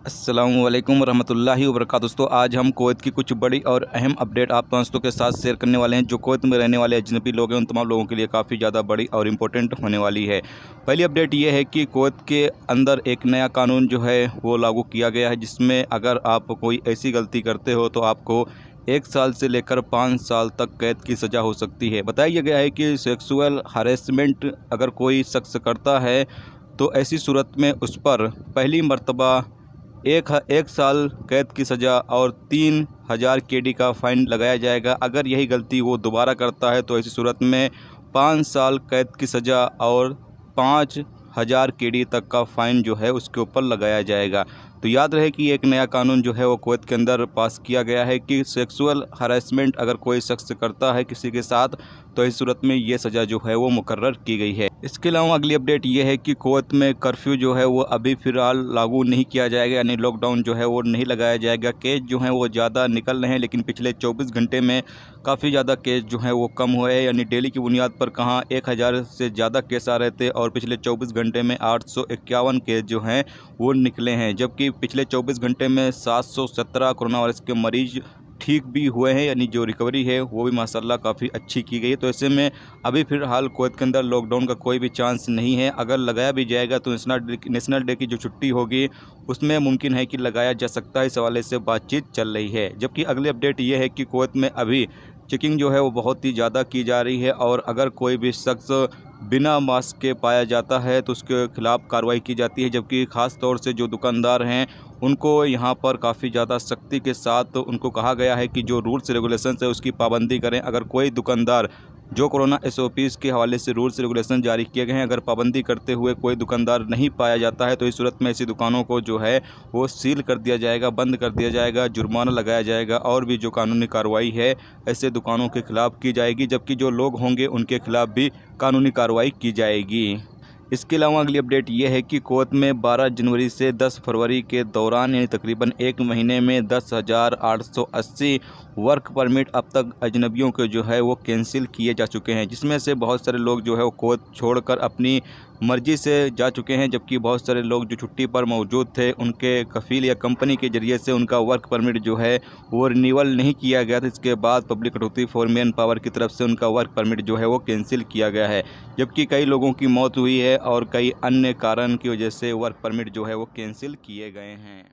अस्सलामुअलैकुम वरहमतुल्लाहि वबरकातुहू। दोस्तों, आज हम कुवैत की कुछ बड़ी और अहम अपडेट आप दोस्तों के साथ शेयर करने वाले हैं। जो कुवैत में रहने वाले अजनबी लोग हैं उन तमाम लोगों के लिए काफ़ी ज़्यादा बड़ी और इम्पोर्टेंट होने वाली है। पहली अपडेट ये है कि कुवैत के अंदर एक नया कानून जो है वो लागू किया गया है, जिसमें अगर आप कोई ऐसी गलती करते हो तो आपको 1 साल से लेकर 5 साल तक कैद की सज़ा हो सकती है। बताया गया है कि सेक्सुअल हरेसमेंट अगर कोई शख्स करता है तो ऐसी सूरत में उस पर पहली मर्तबा एक साल कैद की सज़ा और 3000 केडी का फ़ाइन लगाया जाएगा। अगर यही गलती वो दोबारा करता है तो ऐसी सूरत में 5 साल कैद की सज़ा और 5000 केडी तक का फ़ाइन जो है उसके ऊपर लगाया जाएगा। तो याद रहे कि एक नया कानून जो है वो कुवैत के अंदर पास किया गया है कि सेक्सुअल हरासमेंट अगर कोई शख्स करता है किसी के साथ तो इस सूरत में ये सज़ा जो है वो मुकर्रर की गई है। इसके अलावा अगली अपडेट ये है कि कुवैत में कर्फ्यू जो है वो अभी फ़िलहाल लागू नहीं किया जाएगा, यानी लॉकडाउन जो है वो नहीं लगाया जाएगा। केस जो हैं वो ज़्यादा निकल रहे हैं, लेकिन पिछले 24 घंटे में काफ़ी ज़्यादा केस जो हैं वो कम हुए हैं। यानी डेली की बुनियाद पर कहाँ 1000 से ज़्यादा केस आ रहे थे और पिछले 24 घंटे में 851 केस जो हैं वो निकले हैं, जबकि पिछले 24 घंटे में 717 कोरोना वायरस के मरीज़ ठीक भी हुए हैं, यानी जो रिकवरी है वो भी माशाल्लाह काफ़ी अच्छी की गई है। तो ऐसे में अभी फ़िलहाल कुवैत के अंदर लॉकडाउन का कोई भी चांस नहीं है। अगर लगाया भी जाएगा तो नेशनल डे की जो छुट्टी होगी उसमें मुमकिन है कि लगाया जा सकता है। इस हवाले से बातचीत चल रही है। जबकि अगली अपडेट ये है कि कुवैत में अभी चेकिंग जो है वो बहुत ही ज़्यादा की जा रही है और अगर कोई भी शख्स बिना मास्क के पाया जाता है तो उसके खिलाफ़ कार्रवाई की जाती है। जबकि ख़ास तौर से जो दुकानदार हैं उनको यहाँ पर काफ़ी ज़्यादा सख्ती के साथ उनको कहा गया है कि जो रूल्स रेगुलेशंस है उसकी पाबंदी करें। अगर कोई दुकानदार जो कोरोना SOPs के हवाले से रूल्स रेगुलेशन जारी किए गए हैं, अगर पाबंदी करते हुए कोई दुकानदार नहीं पाया जाता है तो इस सूरत में ऐसी दुकानों को जो है वो सील कर दिया जाएगा, बंद कर दिया जाएगा, जुर्माना लगाया जाएगा और भी जो कानूनी कार्रवाई है ऐसे दुकानों के खिलाफ़ की जाएगी। जबकि जो लोग होंगे उनके खिलाफ़ भी कानूनी कार्रवाई की जाएगी। इसके अलावा अगली अपडेट ये है कि कुवैत में 12 जनवरी से 10 फरवरी के दौरान यानी तकरीबन 1 महीने में 10,880 वर्क परमिट अब तक अजनबियों के जो है वो कैंसिल किए जा चुके हैं, जिसमें से बहुत सारे लोग जो है वो कुवैत छोड़कर अपनी मर्ज़ी से जा चुके हैं। जबकि बहुत सारे लोग जो छुट्टी पर मौजूद थे उनके कफ़ील या कंपनी के ज़रिए से उनका वर्क परमिट जो है वो रिन्यूअल नहीं किया गया था। इसके बाद पब्लिक कटौती फॉर मैन पावर की तरफ से उनका वर्क परमिट जो है वो कैंसिल किया गया है। जबकि कई लोगों की मौत हुई है और कई अन्य कारण की वजह से वर्क परमिट जो है वो कैंसिल किए गए हैं।